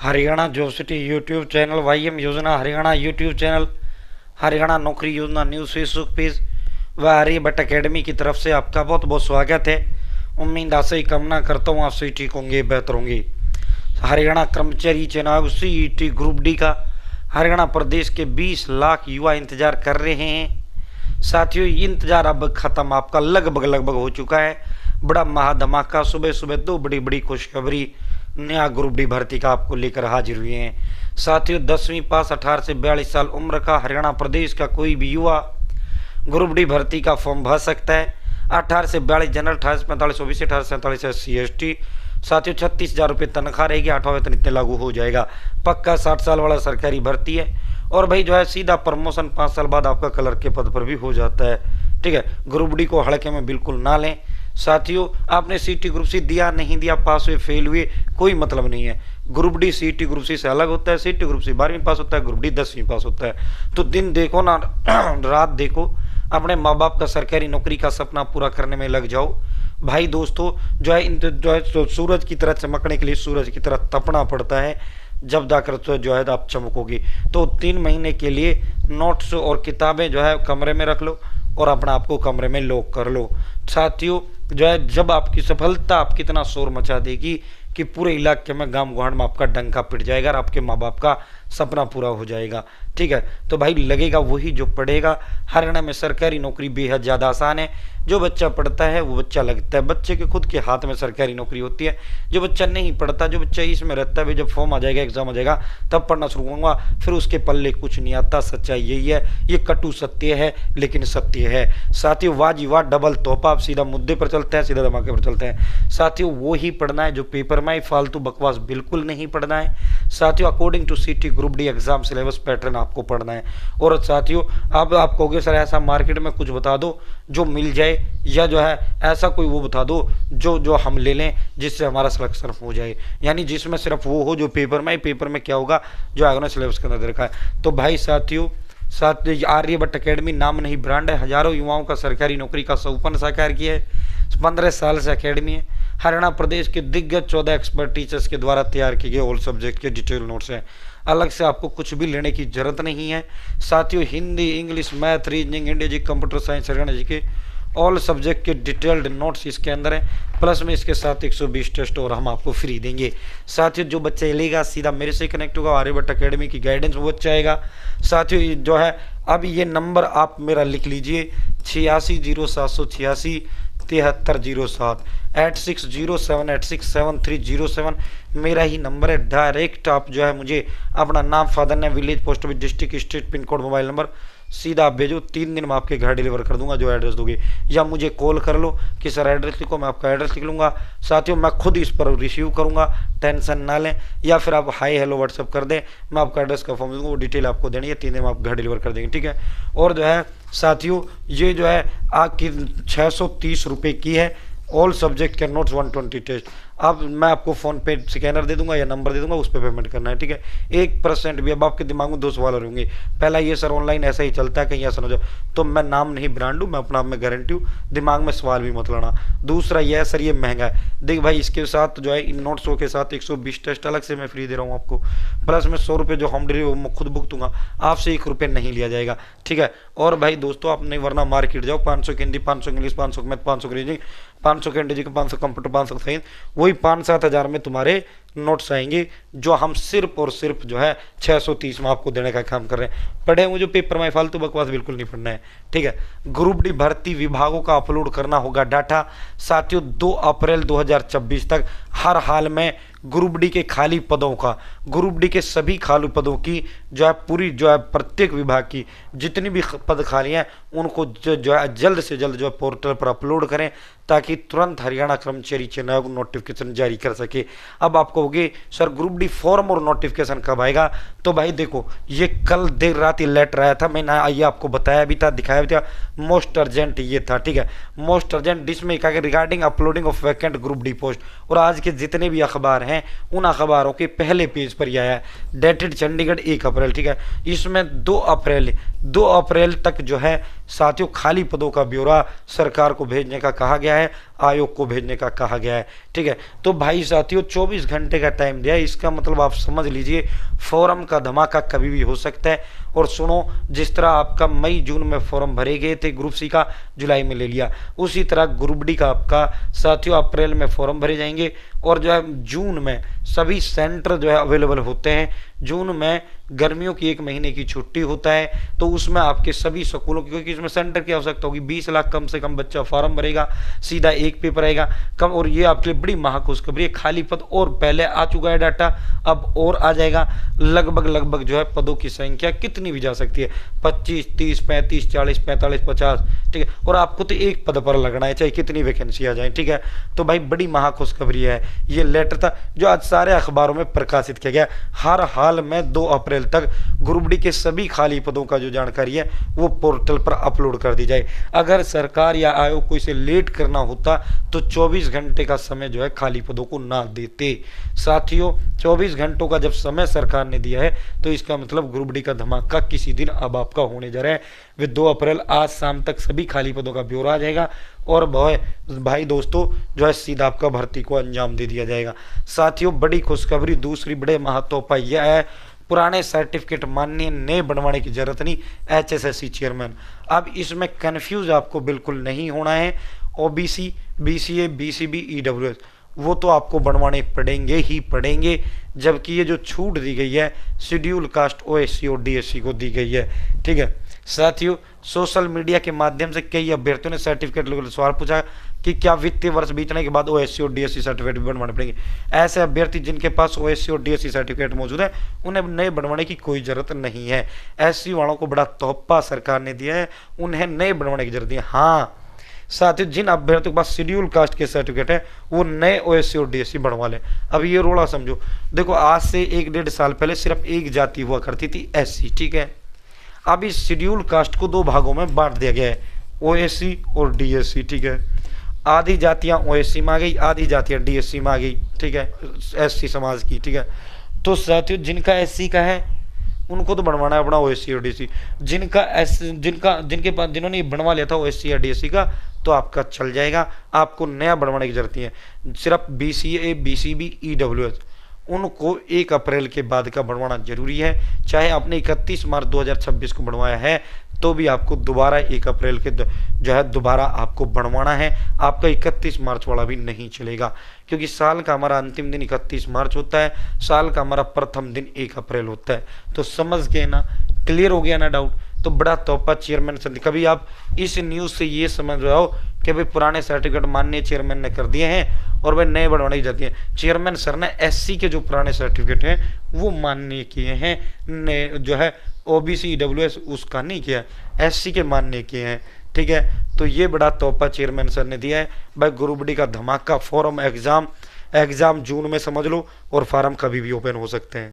Haryana job city YouTube channel, YM योजना Haryana YouTube channel, Haryana नौकरी योजना न्यूज़ फेसबुक पेज व आर्यभट्ट अकेडमी की तरफ से आपका बहुत बहुत स्वागत है। उम्मीद आशा ही कामना करता हूँ आप सही ठीक होंगे, बेहतर होंगे। हरियाणा कर्मचारी चुनाव सीईटी ग्रुप डी का हरियाणा प्रदेश के 20 लाख युवा इंतजार कर रहे हैं। साथियों, इंतजार अब खत्म, आपका लगभग हो चुका है। बड़ा महाधमाका, सुबह सुबह दो बड़ी बड़ी खुशखबरी नया ग्रुप डी भर्ती का आपको लेकर हाजिर हुए हैं। साथियों, 10वीं पास 18 से 42 साल उम्र का हरियाणा प्रदेश का कोई भी युवा ग्रुप डी भर्ती का फॉर्म भर सकता है। 18 से 42 जनरल, 18 से 45 ओबीसी, 18 से 47 SC ST। साथियों, 36,000 रुपये तनख्वाह रहेगी, 8वां वेतन इतने लागू हो जाएगा। पक्का 60 साल वाला सरकारी भर्ती है। और भाई जो है सीधा प्रमोशन 5 साल बाद आपका क्लर्क के पद पर भी हो जाता है। ठीक है, ग्रुप डी को हड़के में बिल्कुल ना लें। साथियों, आपने सीटी ग्रुप सी दिया नहीं दिया, पास हुए फेल हुए, कोई मतलब नहीं है। ग्रुप डी सीटी ग्रुप सी से अलग होता है। सीटी ग्रुप सी 12वीं पास होता है, ग्रुप डी 10वीं पास होता है। तो दिन देखो ना रात देखो, अपने माँ बाप का सरकारी नौकरी का सपना पूरा करने में लग जाओ। भाई दोस्तों, जो है सूरज की तरह चमकने के लिए सूरज की तरह तपना पड़ता है, जब जाकर तो जो है आप चमकोगे। तो 3 महीने के लिए नोट्स और किताबें जो है कमरे में रख लो और अपना आपको कमरे में लॉक कर लो। साथियों, जो है जब आपकी सफलता आपकी इतना शोर मचा देगी कि पूरे इलाके में गांव गुहाड़ में आपका डंका पिट जाएगा और आपके माँ बाप का सपना पूरा हो जाएगा। ठीक है, तो भाई लगेगा वही जो पढ़ेगा। हरियाणा में सरकारी नौकरी बेहद ज़्यादा आसान है। जो बच्चा पढ़ता है वो बच्चा लगता है, बच्चे के खुद के हाथ में सरकारी नौकरी होती है। जो बच्चा नहीं पढ़ता, जो बच्चा इसमें रहता है, जब फॉर्म आ जाएगा, एग्जाम आ जाएगा, तब पढ़ना शुरू करूँगा, फिर उसके पल्ले कुछ नहीं आता। सच्चाई यही है, ये कटु सत्य है लेकिन सत्य है। साथियों, वाह जी वाह, डबल तोहफा। आप सीधा मुद्दे पर चलते हैं, सीधा धमाके पर चलते हैं। साथियों, वो ही पढ़ना है जो पेपर में, फालतू बकवास बिल्कुल नहीं पढ़ना है। साथियों, अकॉर्डिंग टू सीटी group D exam syllabus pattern आपको पढ़ना है। और साथियों, अब आप कहोगे सर ऐसा मार्केट में कुछ बता दो जो मिल जाए, या जो है ऐसा कोई वो बता दो जो हम ले लें जिससे हमारा सिलेक्शन हो जाए, यानी जिसमें सिर्फ वो हो जो पेपर में, पेपर में क्या होगा जो आगे ने सिलेबस के अंदर रखा है। तो भाई साथियों, आर्यभट्ट अकेडमी नाम नहीं ब्रांड है। हजारों युवाओं का सरकारी नौकरी का सपना साकार किया है। 15 साल से अकेडमी है। हरियाणा प्रदेश के दिग्गज 14 एक्सपर्ट टीचर्स के द्वारा तैयार किए गए ऑल सब्जेक्ट के डिटेल नोट्स हैं। अलग से आपको कुछ भी लेने की जरूरत नहीं है। साथियों, Hindi, English, math, reasoning, India G, computer science, Haryana G के ऑल सब्जेक्ट के डिटेल्ड नोट्स इसके अंदर है। प्लस में इसके साथ 120 टेस्ट और हम आपको फ्री देंगे। साथियों, जो बच्चा लेगा सीधा मेरे से कनेक्ट होगा, आर्यभट्ट अकेडमी की गाइडेंस वो बच्चा आएगा। साथियों, जो है अब ये नंबर आप मेरा लिख लीजिए, 860786 7307, 8607867307 मेरा ही नंबर है। डायरेक्ट आप जो है मुझे अपना नाम, father name, village, post office, district, state, pin code, mobile number सीधा आप भेजो। 3 दिन में आपके घर डिलीवर कर दूंगा जो एड्रेस दोगे, या मुझे कॉल कर लो कि सर एड्रेस लिखो, मैं आपका एड्रेस लिख लूँगा। साथियों, मैं खुद इस पर रिसीव करूँगा, टेंशन ना लें। या फिर आप हाई हेलो व्हाट्सअप कर दें, मैं आपका एड्रेस का फॉर्म दूँगा, वो डिटेल आपको देनी है। 3 दिन में आप घर डिलीवर कर देंगे। ठीक है, और जो है साथियों, ये जो है आपकी 630 रुपये की है। ऑल सब्जेक्ट के नोट्स 120 टेस्ट। अब मैं आपको फ़ोन पे स्कैनर दे दूंगा या नंबर दे दूंगा, उस पर पेमेंट करना है। ठीक है, 1% भी। अब आपके दिमाग में 2 सवाल होंगे। पहला, ये सर ऑनलाइन ऐसा ही चलता है, कहीं ऐसा ना हो जाए। तो मैं नाम नहीं ब्रांड हूँ, मैं अपना आप में गारंटी हूँ, दिमाग में सवाल भी मत लाना। दूसरा यह सर ये महंगा है। देख भाई, इसके साथ जो है इन नोट्सों के साथ 120 टेस्ट अलग से मैं फ्री दे रहा हूँ आपको। प्लस में 100 रुपये जो होम डिलीवरी मैं खुद भुगतूंगा, आपसे 1 रुपये नहीं लिया जाएगा। ठीक है, और भाई दोस्तों, आप नहीं वरना मार्केट जाओ, 500 की हिंदी, 500 इंग्लिश, 500 मैथ, 500 रीजनिंग, 500 के इंडिया, 500 कंप्यूटर, 500 साइंस, वही 5-7 हज़ार में तुम्हारे नोट्स आएंगे, जो हम सिर्फ और सिर्फ जो है 630 में आपको देने का काम कर रहे हैं। पढ़े मुझे पेपर में, फालतू बकवास बिल्कुल नहीं पढ़ना है। ठीक है, ग्रुप डी भर्ती विभागों का अपलोड करना होगा डाटा। साथियों, 2 अप्रैल 2024 तक हर हाल में ग्रुप डी के खाली पदों का, ग्रुप डी के सभी खाली पदों की जो है पूरी जो है प्रत्येक विभाग की जितनी भी पद खाली हैं उनको जो है जल्द से जल्द जो है पोर्टल पर अपलोड करें, ताकि तुरंत हरियाणा कर्मचारी चयन आयोग नोटिफिकेशन जारी कर सके। अब आप कहोगे सर ग्रुप डी फॉर्म और नोटिफिकेशन कब आएगा? तो भाई देखो, ये कल देर रात ये लेटर आया था, मैंने ये आपको बताया भी था, दिखाया भी था। मोस्ट अर्जेंट ये था। ठीक है, मोस्ट अर्जेंट जिसमें कहा regarding uploading of vacant group D post. और आज के जितने भी अखबार हैं उन अखबारों के पहले पेज पर यह आया है, डेटेड चंडीगढ़ 1 अप्रैल। ठीक है, इसमें 2 अप्रैल तक जो है साथियों खाली पदों का ब्यौरा सरकार को भेजने का कहा गया है, आयोग को भेजने का कहा गया है। ठीक है, तो भाई साथियों 24 घंटे का टाइम दिया है, इसका मतलब आप समझ लीजिए फॉर्म का धमाका कभी भी हो सकता है। और सुनो, जिस तरह आपका मई जून में फॉर्म भरे गए थे ग्रुप सी का, जुलाई में ले लिया, उसी तरह ग्रुप डी का आपका साथियों अप्रैल में फॉर्म भरे जाएंगे और जो है जून में सभी सेंटर जो है अवेलेबल होते हैं। जून में गर्मियों की 1 महीने की छुट्टी होता है, तो उसमें आपके सभी स्कूलों की, क्योंकि इसमें सेंटर की आवश्यकता होगी, 20 लाख कम से कम बच्चा फॉर्म भरेगा, सीधा एक पेपर आएगा कम। और ये आपके लिए बड़ी महाखुशखबरी है, खाली पद और पहले आ चुका है डाटा, अब और आ जाएगा। लगभग जो है पदों की संख्या कितनी भी जा सकती है, 25, 30, 35, 40, 45, 50। ठीक है, और आपको तो एक पद पर लगना है, चाहे कितनी वैकेंसी आ जाए। ठीक है, तो भाई बड़ी महाखुशखबरी है। ये लेटर था जो आज सारे अखबारों में प्रकाशित किया गया। हर हाल में 2 अप्रैल तक ग्रुप डी के सभी खाली पदों का जो जानकारी है वो पोर्टल पर अपलोड कर दी जाए। अगर सरकार या आयोग को इसे लेट करना होता तो 24 घंटे का समय जो है खाली पदों को ना देते। साथियों 24 घंटों का जब समय सरकार ने दिया है तो इसका मतलब ग्रुप डी का धमाका किसी दिन अब आपका होने जा रहा है। वे 2 अप्रैल आज शाम तक सभी खाली पदों का ब्यौरा आ जाएगा और भाई दोस्तों जो है सीधा आपका भर्ती को अंजाम दे दिया जाएगा। साथियों बड़ी खुशखबरी दूसरी बड़े महत्व पर यह है, पुराने सर्टिफिकेट मान्य नए बनवाने की जरूरत नहीं। HSSC चेयरमैन, अब इसमें कंफ्यूज आपको बिल्कुल नहीं होना है। OBC, BCA, BCB, EWS वो तो आपको बनवाने पड़ेंगे ही पड़ेंगे, जबकि ये जो छूट दी गई है शेड्यूल कास्ट OSC और DSC को दी गई है। ठीक है साथियों, सोशल मीडिया के माध्यम से कई अभ्यर्थियों ने सर्टिफिकेट लेकर सवाल पूछा कि क्या वित्तीय वर्ष बीतने के बाद OSC और DSC सर्टिफिकेट भी बनवाने पड़ेंगे। ऐसे अभ्यर्थी जिनके पास OSC और DSC सर्टिफिकेट मौजूद है उन्हें नए बनवाने की कोई जरूरत नहीं है। SC वालों को बड़ा तोहफा सरकार ने दिया है, उन्हें नए बनवाने की जरूरत है। हाँ साथियों, जिन अभ्यर्थियों के पास शेड्यूल कास्ट के सर्टिफिकेट है वो नए OSC और DSC बनवा लें। अब ये रोड़ा समझो, देखो आज से 1-1.5 साल पहले सिर्फ एक जाति हुआ करती थी SC। ठीक है, अब इस शेड्यूल कास्ट को 2 भागों में बांट दिया गया है, OSC और DSC। ठीक है, आधी जातियां OSC में आ गई, आधी जातियां DSC में आ गई। ठीक है, SC समाज की। ठीक है, तो साथियों जिनका SC का है उनको तो बनवाना है अपना OSC और DSC, जिनके पास जिन्होंने बनवा लिया था OSC या DSC का तो आपका चल जाएगा, आपको नया बनवाने की जरूरत नहीं है। सिर्फ BCA, BCB, EWS उनको 1 अप्रैल के बाद का बनवाना जरूरी है। चाहे आपने 31 मार्च 2026 को बनवाया है तो भी आपको दोबारा 1 अप्रैल के जो है दोबारा आपको बनवाना है। आपका 31 मार्च वाला भी नहीं चलेगा, क्योंकि साल का हमारा अंतिम दिन 31 मार्च होता है, साल का हमारा प्रथम दिन 1 अप्रैल होता है। तो समझ गए ना, क्लियर हो गया ना डाउट। तो बड़ा तोहफा चेयरमैन सर, कभी आप इस न्यूज़ से ये समझ रहे हो कि भाई पुराने सर्टिफिकेट माननीय चेयरमैन ने कर दिए हैं और भाई नए बढ़वाने की जाती है। चेयरमैन सर ने SC के जो पुराने सर्टिफिकेट हैं वो मान्य किए हैं, ने जो है OBC, EWS उसका नहीं किया, SC के मान्य किए हैं। ठीक है, तो ये बड़ा तोहफा चेयरमैन सर ने दिया है। भाई ग्रुप डी का धमाका, फॉर्म एग्जाम जून में समझ लो और फॉर्म कभी भी ओपन हो सकते हैं।